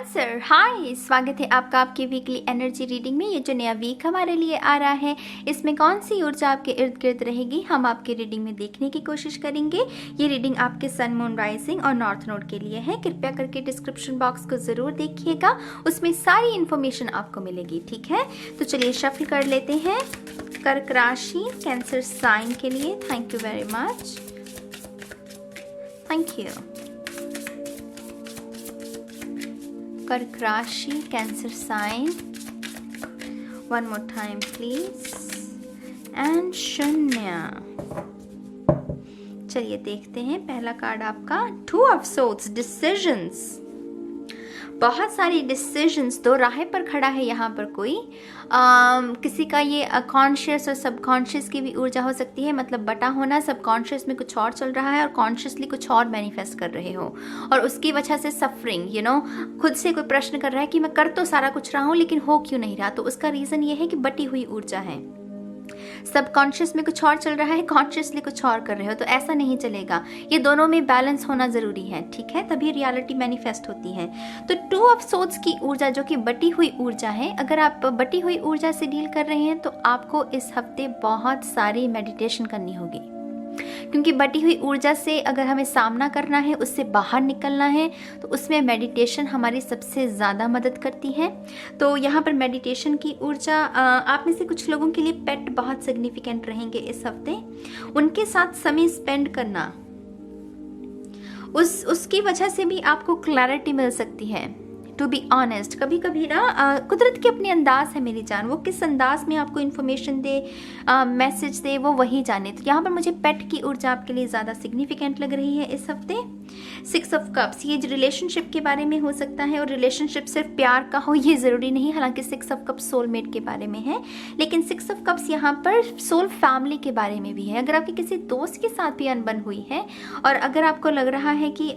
Cancer, हाय, स्वागत है आपका आपकी वीकली एनर्जी रीडिंग में। ये जो नया वीक हमारे लिए आ रहा है, इसमें कौन सी ऊर्जा आपके इर्द गिर्द रहेगी, हम आपके रीडिंग में देखने की कोशिश करेंगे। ये रीडिंग आपके सन, मून, राइजिंग और नॉर्थ नोड के लिए है। कृपया करके डिस्क्रिप्शन बॉक्स को ज़रूर देखिएगा, उसमें सारी इन्फॉर्मेशन आपको मिलेगी। ठीक है, तो चलिए शफल कर लेते हैं। कर्क राशि कैंसर साइन के लिए thank you very much, thank you. कर्क राशि cancer sign, one more time please, and शून्य। चलिए देखते हैं पहला कार्ड आपका टू ऑफ सोर्ड्स, डिसीजंस। बहुत सारी डिसीजंस, दो राह पर खड़ा है यहाँ पर कोई। किसी का ये कॉन्शियस और सबकॉन्शियस की भी ऊर्जा हो सकती है, मतलब बटा होना, सबकॉन्शियस में कुछ और चल रहा है और कॉन्शियसली कुछ और मैनिफेस्ट कर रहे हो, और उसकी वजह से सफरिंग, खुद से कोई प्रश्न कर रहा है कि मैं कर तो सारा कुछ रहा हूँ लेकिन हो क्यों नहीं रहा। तो उसका रीज़न ये है कि बटी हुई ऊर्जा है, सबकॉन्शियस में कुछ और चल रहा है, कॉन्शियसली कुछ और कर रहे हो, तो ऐसा नहीं चलेगा। ये दोनों में बैलेंस होना जरूरी है, ठीक है, तभी रियलिटी मैनिफेस्ट होती है। तो टू ऑफ सोर्ड्स की ऊर्जा जो कि बटी हुई ऊर्जा है, अगर आप बटी हुई ऊर्जा से डील कर रहे हैं तो आपको इस हफ्ते बहुत सारी मेडिटेशन करनी होगी, क्योंकि बटी हुई ऊर्जा से अगर हमें सामना करना है, उससे बाहर निकलना है, तो उसमें मेडिटेशन हमारी सबसे ज़्यादा मदद करती है। तो यहाँ पर मेडिटेशन की ऊर्जा, आप में से कुछ लोगों के लिए पेट बहुत सिग्निफिकेंट रहेंगे इस हफ्ते। उनके साथ समय स्पेंड करना, उसकी वजह से भी आपको क्लैरिटी मिल सकती है। टू बी ऑनेस्ट, कभी कभी ना कुदरत के अपने अंदाज है मेरी जान, वो किस अंदाज में आपको इन्फॉर्मेशन दे, मैसेज दे, वो वही जाने। तो यहाँ पर मुझे पेट की ऊर्जा आपके लिए ज़्यादा सिग्निफिकेंट लग रही है इस हफ्ते। सिक्स ऑफ कप्स, ये रिलेशनशिप के बारे में हो सकता है, और रिलेशनशिप सिर्फ प्यार का हो ये ज़रूरी नहीं, हालांकि सिक्स ऑफ कप्स सोलमेट के बारे में है, लेकिन सिक्स ऑफ कप्स यहाँ पर सोल फैमिली के बारे में भी है। अगर आपके किसी दोस्त के साथ भी अनबन हुई है और अगर आपको लग रहा है कि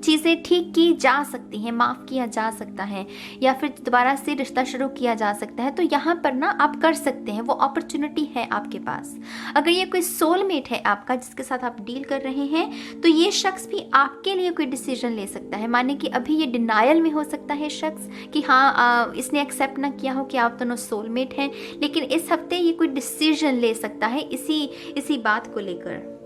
चीज़ें ठीक की जा सकती हैं, माफ़ किया जा सकता है, या फिर दोबारा से रिश्ता शुरू किया जा सकता है, तो यहाँ पर ना आप कर सकते हैं, वो अपॉर्चुनिटी है आपके पास। अगर ये कोई सोलमेट है आपका जिसके साथ आप डील कर रहे हैं, तो ये शख्स भी आपके लिए कोई डिसीजन ले सकता है। माने कि अभी ये डिनायल में हो सकता है शख्स कि हाँ इसने एक्सेप्ट ना किया हो कि आप दोनों सोलमेट हैं, लेकिन इस हफ्ते ये कोई डिसीजन ले सकता है इसी बात को लेकर।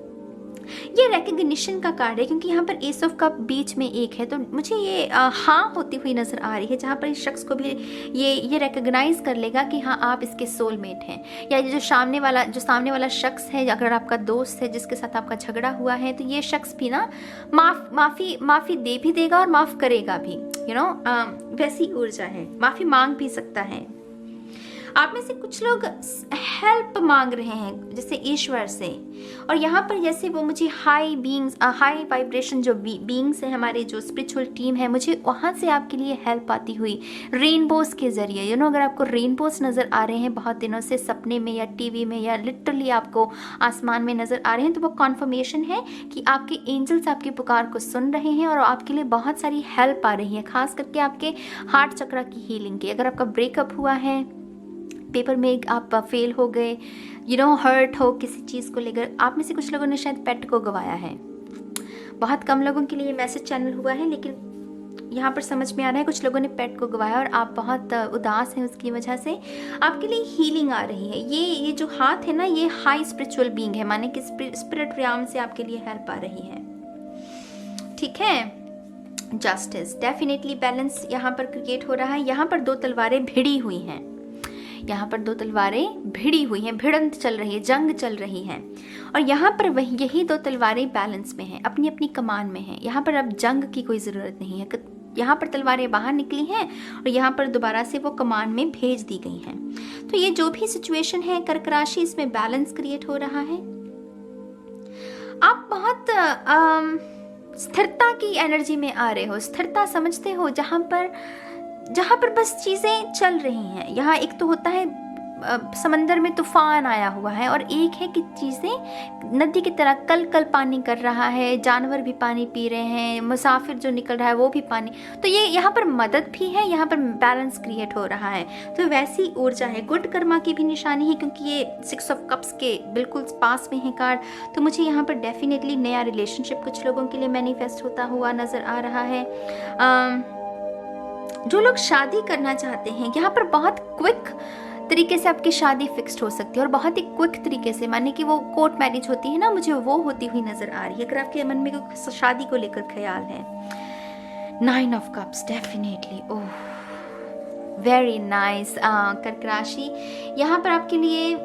ये रिकग्निशन का कार्ड है, क्योंकि यहाँ पर एस ऑफ कप बीच में एक है, तो मुझे ये हाँ होती हुई नजर आ रही है, जहाँ पर इस शख्स को भी ये रिकग्नाइज कर लेगा कि हाँ आप इसके सोलमेट हैं। या जो सामने वाला शख्स है, अगर आपका दोस्त है जिसके साथ आपका झगड़ा हुआ है, तो ये शख्स भी ना माफ़ी दे भी देगा और माफ़ करेगा भी, वैसी ऊर्जा है, माफ़ी मांग भी सकता है। आप में से कुछ लोग हेल्प मांग रहे हैं जैसे ईश्वर से, और यहाँ पर जैसे वो मुझे हाई वाइब्रेशन जो बीइंग्स है, हमारे जो स्पिरिचुअल टीम है, मुझे वहाँ से आपके लिए हेल्प आती हुई रेनबोस के जरिए। अगर आपको रेनबोस नज़र आ रहे हैं बहुत दिनों से सपने में या टीवी में या लिटरली आपको आसमान में नज़र आ रहे हैं, तो वो कॉन्फर्मेशन है कि आपके एंजल्स आपकी पुकार को सुन रहे हैं और आपके लिए बहुत सारी हेल्प आ रही है, खास करके आपके हार्ट चक्रा की हीलिंग की। अगर आपका ब्रेकअप हुआ है, पेपर में आप फेल हो गए, हर्ट हो किसी चीज़ को लेकर, आप में से कुछ लोगों ने शायद पेट को गंवाया है। बहुत कम लोगों के लिए मैसेज चैनल हुआ है, लेकिन यहाँ पर समझ में आ रहा है कुछ लोगों ने पेट को गंवाया और आप बहुत उदास हैं, उसकी वजह से आपके लिए हीलिंग आ रही है। ये जो हाथ है ना, ये हाई स्पिरिचुअल बीइंग है, माने कि स्पिरिट रियाम से आपके लिए हेल्प आ रही है। ठीक है, जस्टिस, डेफिनेटली बैलेंस यहाँ पर क्रिएट हो रहा है। यहाँ पर दो तलवारें भिड़ी हुई हैं, यहाँ पर दो तलवारें भिड़ी हुई हैं, भिड़ंत चल रही है, जंग चल रही है, और यहाँ पर यही दो तलवारें बैलेंस में हैं, अपनी अपनी कमान में हैं। यहाँ पर अब जंग की कोई ज़रूरत नहीं है, यहाँ पर तलवारें बाहर निकली हैं और यहाँ पर दोबारा से वो कमान में भेज दी गई हैं। तो ये जो भी सिचुएशन है कर्क राशि, इसमें बैलेंस क्रिएट हो रहा है। आप बहुत स्थिरता की एनर्जी में आ रहे हो, स्थिरता समझते हो, जहाँ पर बस चीज़ें चल रही हैं। यहाँ एक तो होता है समंदर में तूफान आया हुआ है, और एक है कि चीज़ें नदी की तरह कल पानी कर रहा है, जानवर भी पानी पी रहे हैं, मुसाफिर जो निकल रहा है वो भी पानी, तो ये यहाँ पर मदद भी है, यहाँ पर बैलेंस क्रिएट हो रहा है। तो वैसी ऊर्जा है, गुड कर्मा की भी निशानी है, क्योंकि ये सिक्स ऑफ कप्स के बिल्कुल पास में है कार्ड। तो मुझे यहाँ पर डेफिनेटली नया रिलेशनशिप कुछ लोगों के लिए मैनिफेस्ट होता हुआ नज़र आ रहा है। जो लोग शादी करना चाहते हैं, यहाँ पर बहुत क्विक तरीके से आपकी शादी फिक्स्ड हो सकती है और बहुत ही क्विक तरीके से, माने कि वो कोर्ट मैरिज होती है ना, मुझे वो होती हुई नजर आ रही है अगर आपके मन में कोई शादी को लेकर ख्याल है। 9 of cups, definitely, oh very nice. कर्क राशि, यहाँ पर आपके लिए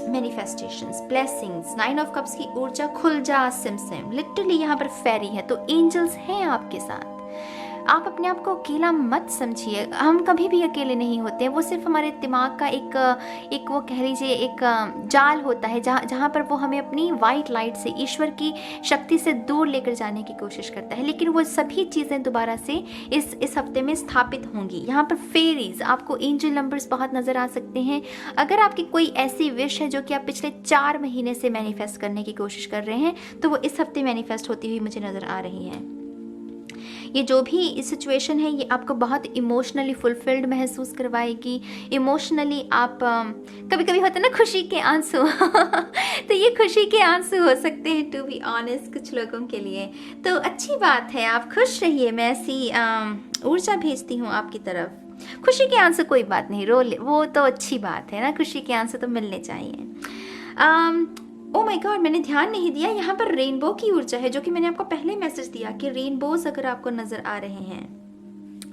मैनिफेस्टेशंस, ब्लेसिंग्स, 9 ऑफ कप्स की ऊर्जा, खुल जा सिम सिम, लिटरली यहाँ पर फेरी है, तो एंजल्स हैं आपके साथ। आप अपने आप को अकेला मत समझिए, हम कभी भी अकेले नहीं होते, वो सिर्फ हमारे दिमाग का एक वो कह लीजिए एक जाल होता है जहाँ पर वो हमें अपनी वाइट लाइट से, ईश्वर की शक्ति से दूर लेकर जाने की कोशिश करता है, लेकिन वो सभी चीज़ें दोबारा से इस हफ्ते में स्थापित होंगी। यहाँ पर फेरीज, आपको एंजल नंबर्स बहुत नज़र आ सकते हैं। अगर आपकी कोई ऐसी विश है जो कि आप पिछले 4 महीने से मैनिफेस्ट करने की कोशिश कर रहे हैं, तो वो इस हफ्ते मैनिफेस्ट होती हुई मुझे नज़र आ रही है। ये जो भी सिचुएशन है ये आपको बहुत इमोशनली फुलफिल्ड महसूस करवाएगी। इमोशनली आप कभी कभी होता है ना खुशी के आंसू तो ये खुशी के आंसू हो सकते हैं, टू बी ऑनेस्ट, कुछ लोगों के लिए। तो अच्छी बात है, आप खुश रहिए, मैं ऐसी ऊर्जा भेजती हूँ आपकी तरफ। खुशी के आंसू कोई बात नहीं, रो ले, वो तो अच्छी बात है ना, खुशी के आंसू तो मिलने चाहिए। ओ माय गॉड, मैंने ध्यान नहीं दिया, यहाँ पर रेनबो की ऊर्जा है, जो कि मैंने आपको पहले मैसेज दिया कि रेनबोज अगर आपको नजर आ रहे हैं,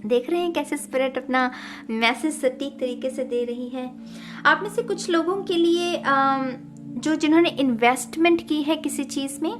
देख रहे हैं कैसे स्पिरिट अपना मैसेज सटीक तरीके से दे रही है। आप में से कुछ लोगों के लिए जिन्होंने इन्वेस्टमेंट की है किसी चीज़ में,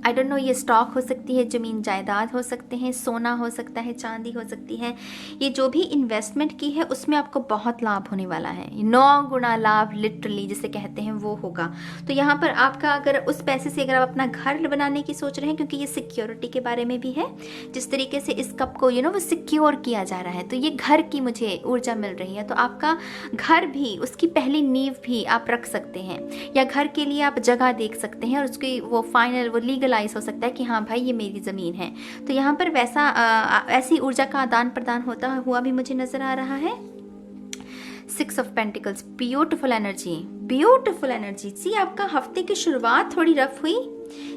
आई डोंट नो, ये स्टॉक हो सकती है, ज़मीन जायदाद हो सकते हैं, सोना हो सकता है, चांदी हो सकती है, ये जो भी इन्वेस्टमेंट की है उसमें आपको बहुत लाभ होने वाला है। 9 गुना लाभ लिटरली जिसे कहते हैं वो होगा। तो यहाँ पर आपका अगर उस पैसे से अगर आप अपना घर बनाने की सोच रहे हैं, क्योंकि ये सिक्योरिटी के बारे में भी है, जिस तरीके से इस कप को वो सिक्योर किया जा रहा है, तो ये घर की मुझे ऊर्जा मिल रही है। तो आपका घर भी, उसकी पहली नींव भी आप रख सकते हैं, या घर के लिए आप जगह देख सकते हैं और उसकी वो फाइनल वो लीगल हो सकता है कि हाँ भाई ये मेरी ज़मीन है। तो यहाँ पर ऐसी ऊर्जा का आदान प्रदान होता हुआ भी मुझे नज़र आ रहा है। 6 of pentacles, beautiful energy, beautiful energy. See, आपका हफ्ते की शुरुआत थोड़ी रफ हुई,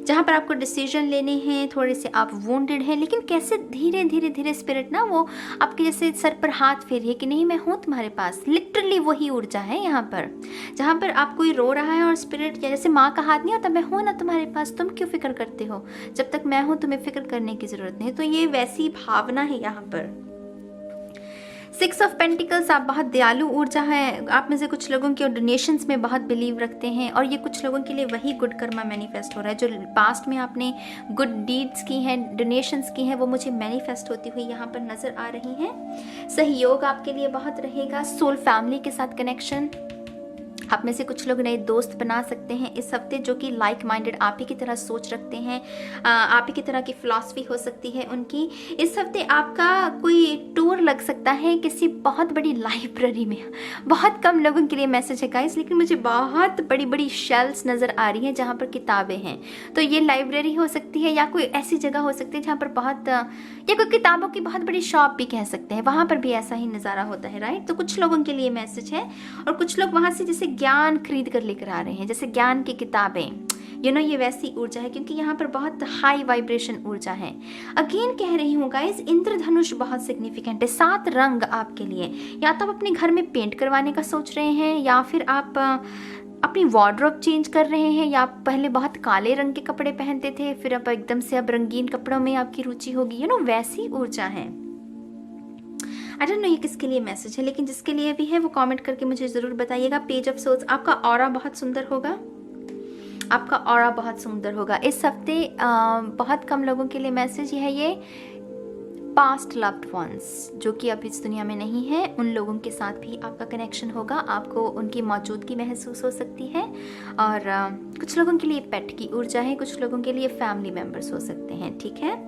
जहाँ पर आपको डिसीजन लेने हैं, थोड़े से आप वोंडेड हैं, लेकिन कैसे धीरे धीरे धीरे स्पिरिट ना वो आपके जैसे सर पर हाथ फेर है कि नहीं मैं हूँ तुम्हारे पास। लिटरली वही ऊर्जा है यहाँ पर, जहाँ पर आप कोई रो रहा है और स्पिरिट, या जैसे माँ का हाथ नहीं होता, मैं हूँ ना तुम्हारे पास, तुम क्यों फिक्र करते हो, जब तक मैं हूँ तुम्हें फिक्र करने की ज़रूरत नहीं। तो ये वैसी भावना है यहाँ पर। 6 ऑफ पेंटिकल्स, आप बहुत दयालु ऊर्जा है। आप में से कुछ लोगों के डोनेशंस में बहुत बिलीव रखते हैं, और ये कुछ लोगों के लिए वही गुड कर्मा मैनिफेस्ट हो रहा है, जो पास्ट में आपने गुड डीड्स की हैं, डोनेशंस की हैं, वो मुझे मैनिफेस्ट होती हुई यहाँ पर नज़र आ रही हैं। सहयोग आपके लिए बहुत रहेगा। सोल फैमिली के साथ कनेक्शन, आप में से कुछ लोग नए दोस्त बना सकते हैं इस हफ्ते, जो कि लाइक माइंडेड आप ही की तरह सोच रखते हैं, आप ही की तरह की फिलॉसफी हो सकती है उनकी। इस हफ्ते आपका कोई टूर लग सकता है किसी बहुत बड़ी लाइब्रेरी में। बहुत कम लोगों के लिए मैसेज है गाइस, लेकिन मुझे बहुत बड़ी बड़ी शेल्फ्स नज़र आ रही हैं जहाँ पर किताबें हैं। तो ये लाइब्रेरी हो सकती है, या कोई ऐसी जगह हो सकती है जहाँ पर बहुत, या कोई किताबों की बहुत बड़ी शॉप भी कह सकते हैं, वहाँ पर भी ऐसा ही नज़ारा होता है, राइट। तो कुछ लोगों के लिए मैसेज है, और कुछ लोग वहाँ से जैसे ज्ञान खरीद कर लेकर आ रहे हैं, जैसे ज्ञान की किताबें, ये वैसी ऊर्जा है, क्योंकि यहाँ पर बहुत हाई वाइब्रेशन ऊर्जा है। अगेन कह रही हूँ गाइस, इंद्रधनुष बहुत सिग्निफिकेंट है। 7 रंग आपके लिए, या तो आप अपने घर में पेंट करवाने का सोच रहे हैं, या फिर आप अपनी वार्डरोब चेंज कर रहे हैं, या आप पहले बहुत काले रंग के कपड़े पहनते थे, फिर अब एकदम से अब रंगीन कपड़ों में आपकी रुचि होगी, वैसी ऊर्जा है। आई डोंट नो ये किसके लिए मैसेज है, लेकिन जिसके लिए भी है वो कमेंट करके मुझे ज़रूर बताइएगा। पेज ऑफ सोल्स, आपका ऑरा बहुत सुंदर होगा, आपका ऑरा बहुत सुंदर होगा इस हफ्ते। बहुत कम लोगों के लिए मैसेज है ये पास्ट लव्ड वंस, जो कि अब इस दुनिया में नहीं है, उन लोगों के साथ भी आपका कनेक्शन होगा, आपको उनकी मौजूदगी महसूस हो सकती है। और कुछ लोगों के लिए पेट की ऊर्जा है, कुछ लोगों के लिए फैमिली मेम्बर्स हो सकते हैं, ठीक है।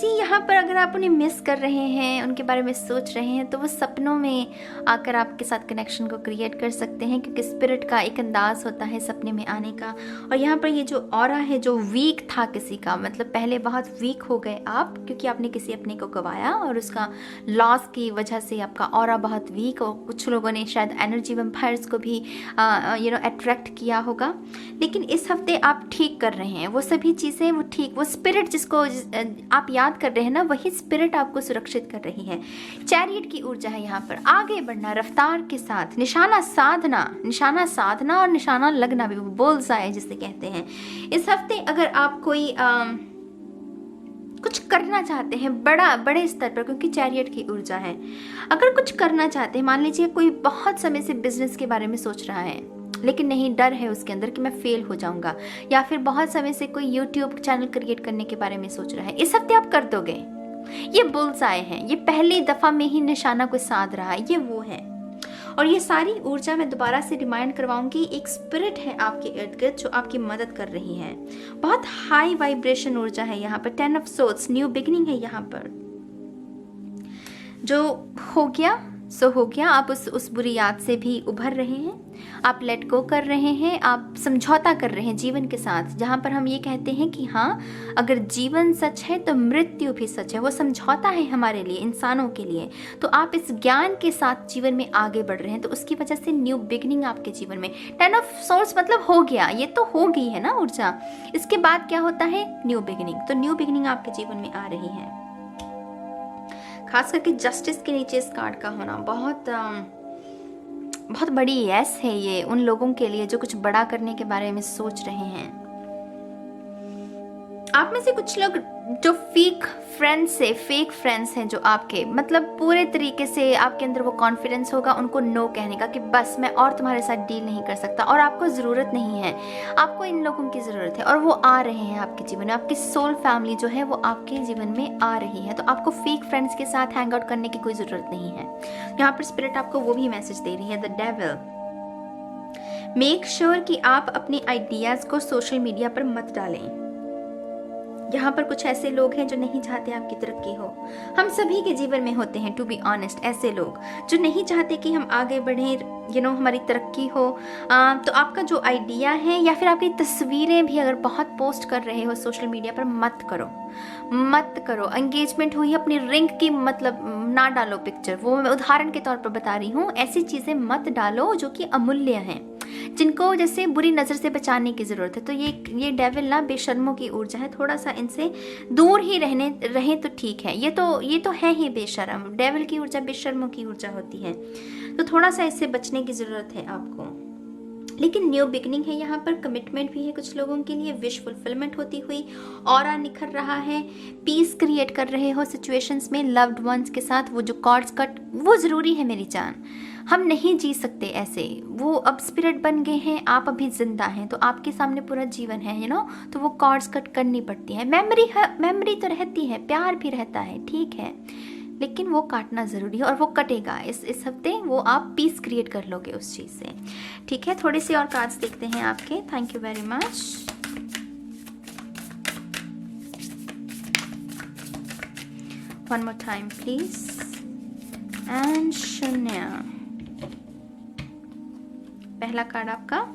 यहाँ पर अगर आप उन्हें मिस कर रहे हैं, उनके बारे में सोच रहे हैं, तो वो सपनों में आकर आपके साथ कनेक्शन को क्रिएट कर सकते हैं, क्योंकि स्पिरिट का एक अंदाज होता है सपने में आने का। और यहाँ पर ये जो ऑरा है, जो वीक था किसी का, मतलब पहले बहुत वीक हो गए आप, क्योंकि आपने किसी अपने को गवाया और उसका लॉस की वजह से आपका ऑरा बहुत वीक, और कुछ लोगों ने शायद एनर्जी वैम्पायर्स को भी अट्रैक्ट किया होगा। लेकिन इस हफ्ते आप ठीक कर रहे हैं, वो सभी चीज़ें वो ठीक, वो स्पिरिट जिसको आप याद कर रहे हैं ना, वही स्पिरिट आपको सुरक्षित कर रही है। चैरियट की ऊर्जा है यहाँ पर, आगे बढ़ना रफ्तार के साथ, निशाना साधना और निशाना लगना भी, वो बुल्सआई जिसे कहते हैं। इस हफ्ते अगर आप कोई कुछ करना चाहते हैं बड़े स्तर पर, क्योंकि चैरियट की ऊर्जा है, अगर कुछ करना चाहते हैं, मान लीजिए कोई बहुत समय से बिजनेस के बारे में सोच रहा है लेकिन नहीं, डर है उसके अंदर कि मैं फेल हो जाऊंगा, या फिर बहुत समय से कोई यूट्यूब चैनल क्रिएट करने के बारे में सोच रहा है, इस हफ्ते आप कर दोगे। ये बुल्सआई है, ये पहली दफा में ही निशाना को साध रहा है, ये वो है। और ये सारी ऊर्जा मैं दोबारा से रिमाइंड करवाऊंगी, एक स्पिरिट है आपके इर्द गिर्द जो आपकी मदद कर रही है। बहुत हाई वाइब्रेशन ऊर्जा है यहाँ पर। 10 ऑफ सोर्ड्स, न्यू बिगिनिंग है यहाँ पर। जो हो गया सो हो गया, आप उस बुरी याद से भी उभर रहे हैं, आप लेट गो कर रहे हैं, आप समझौता कर रहे हैं जीवन के साथ। जहाँ पर हम ये कहते हैं कि हाँ, अगर जीवन सच है तो मृत्यु भी सच है, वो समझौता है हमारे लिए, इंसानों के लिए। तो आप इस ज्ञान के साथ जीवन में आगे बढ़ रहे हैं, तो उसकी वजह से न्यू बिगिनिंग आपके जीवन में। 10 ऑफ सोर्ड्स मतलब हो गया, ये तो हो गई है ना ऊर्जा। इसके बाद क्या होता है? New beginning. तो न्यू बिगिनिंग आपके जीवन में आ रही है। खास करके जस्टिस के नीचे इस कार्ड का होना बहुत बड़ी यस है ये उन लोगों के लिए जो कुछ बड़ा करने के बारे में सोच रहे हैं। आप में से कुछ लोग जो फेक फ्रेंड्स हैं, जो आपके मतलब पूरे तरीके से आपके अंदर वो कॉन्फिडेंस होगा उनको नो कहने का कि बस मैं और तुम्हारे साथ डील नहीं कर सकता, और आपको ज़रूरत नहीं है, आपको इन लोगों की ज़रूरत है, और वो आ रहे हैं आपके जीवन में। आपकी सोल फैमिली जो है वो आपके जीवन में आ रही है, तो आपको फेक फ्रेंड्स के साथ हैंग आउट करने की कोई ज़रूरत नहीं है। यहाँ पर स्पिरिट आपको वो भी मैसेज दे रही है, द डेविल। मेक श्योर कि आप अपने आइडियाज़ को सोशल मीडिया पर मत डालें। यहाँ पर कुछ ऐसे लोग हैं जो नहीं चाहते आपकी तरक्की हो। हम सभी के जीवन में होते हैं, टू बी ऑनेस्ट, ऐसे लोग जो नहीं चाहते कि हम आगे बढ़ें, हमारी तरक्की हो। तो आपका जो आइडिया है या फिर आपकी तस्वीरें भी अगर बहुत पोस्ट कर रहे हो सोशल मीडिया पर, मत करो। एंगेजमेंट हुई, अपनी रिंग की मतलब ना डालो पिक्चर, वो मैं उदाहरण के तौर पर बता रही हूँ। ऐसी चीज़ें मत डालो जो कि अमूल्य हैं, जिनको जैसे बुरी नज़र से बचाने की ज़रूरत है। तो ये डेविल ना बेशर्मों की ऊर्जा है, थोड़ा सा इनसे दूर ही रहे तो ठीक है। ये तो है ही बेशर्म, डेविल की ऊर्जा बेशर्मों की ऊर्जा होती है, तो थोड़ा सा इससे बचने की ज़रूरत है आपको। लेकिन न्यू बिगनिंग है यहाँ पर, कमिटमेंट भी है कुछ लोगों के लिए, विश फुलफिलमेंट होती हुई, ऑरा निखर रहा है, पीस क्रिएट कर रहे हो सिचुएशंस में लव्ड वंस के साथ। वो जो कॉर्ड्स कट, वो ज़रूरी है मेरी जान, हम नहीं जी सकते ऐसे, वो अब स्पिरिट बन गए हैं, आप अभी जिंदा हैं, तो आपके सामने पूरा जीवन है, तो वो कॉर्ड्स कट करनी पड़ती है। मेमोरी तो रहती है, प्यार भी रहता है, ठीक है, लेकिन वो काटना ज़रूरी है, और वो कटेगा इस हफ्ते। वो आप पीस क्रिएट कर लोगे उस चीज़ से, ठीक है। थोड़े से और कार्ड्स देखते हैं आपके। Thank you very much. One more time please. And शून्य, पहला कार्ड आपका,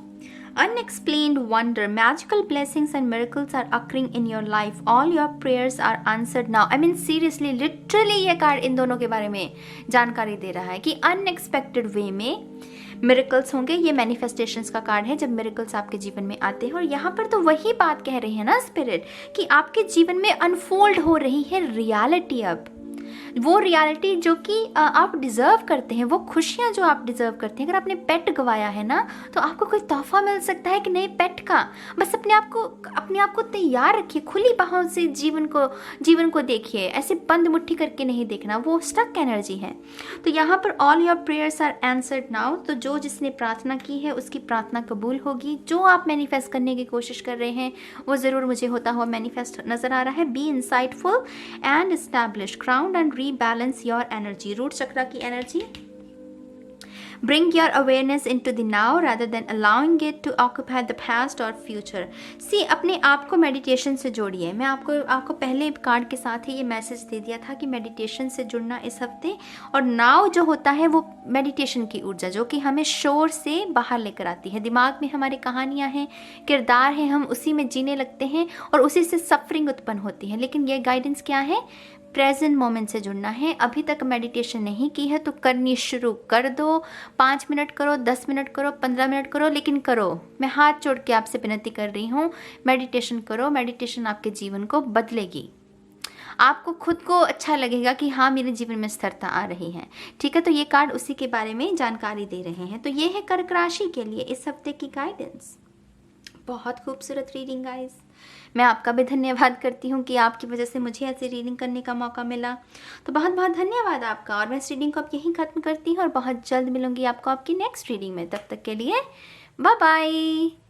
unexplained wonder, magical blessings and miracles are occurring in your life, all your prayers are answered now। I mean seriously, literally ये card इन दोनों के बारे में जानकारी दे रहा है कि अनएक्सपेक्टेड वे में मिरेकल्स होंगे। ये मैनिफेस्टेशंस का कार्ड है, जब मिरेकल्स आपके जीवन में आते हैं। और यहाँ पर तो वही बात कह रहे हैं ना स्पिरिट, कि आपके जीवन में अनफोल्ड हो रही है रियलिटी, अब वो रियलिटी जो कि आप डिज़र्व करते हैं, वो खुशियाँ जो आप डिज़र्व करते हैं। अगर आपने पेट गवाया है ना, तो आपको कोई तोहफा मिल सकता है कि नहीं पेट का। बस अपने आप को तैयार रखिए, खुली बाहों से जीवन को देखिए, ऐसे बंद मुट्ठी करके नहीं देखना, वो स्टक एनर्जी है। तो यहाँ पर all your prayers are answered now. तो जो जिसने प्रार्थना की है उसकी प्रार्थना कबूल होगी। जो आप मैनिफेस्ट करने की कोशिश कर रहे हैं वो ज़रूर मुझे होता हुआ मैनिफेस्ट नज़र आ रहा है। Be insightful and establish, ground and rebalance your energy, root chakra की energy। Bring your awareness into the now rather than allowing it to occupy the past or future। See, अपने आप को मेडिटेशन से जोड़िए। मैं आपको पहले कार्ड के साथ ही ये मैसेज दे दिया था कि मेडिटेशन से जुड़ना इस हफ्ते। और नाउ जो होता है वो मेडिटेशन की ऊर्जा, जो कि हमें शोर से बाहर लेकर आती है। दिमाग में हमारी कहानियाँ हैं, किरदार हैं, हम उसी में जीने लगते हैं और उसी से सफरिंग उत्पन्न होती है। लेकिन ये गाइडेंस क्या है? प्रेजेंट मोमेंट से जुड़ना है। अभी तक मेडिटेशन नहीं की है तो करनी शुरू कर दो। 5 मिनट करो, 10 मिनट करो, 15 मिनट करो, लेकिन करो। मैं हाथ जोड़ के आपसे विनती कर रही हूँ, मेडिटेशन करो। मेडिटेशन आपके जीवन को बदलेगी। आपको खुद को अच्छा लगेगा कि हाँ, मेरे जीवन में स्थिरता आ रही है। ठीक है, तो ये कार्ड उसी के बारे में जानकारी दे रहे हैं। तो ये है कर्क राशि के लिए इस हफ्ते की गाइडेंस। बहुत खूबसूरत रीडिंग गाइस। मैं आपका भी धन्यवाद करती हूँ कि आपकी वजह से मुझे ऐसी रीडिंग करने का मौका मिला। तो बहुत बहुत धन्यवाद आपका। और मैं इस रीडिंग को अब यहीं ख़त्म करती हूँ और बहुत जल्द मिलूंगी आपको आपकी नेक्स्ट रीडिंग में। तब तक के लिए बाय बाय।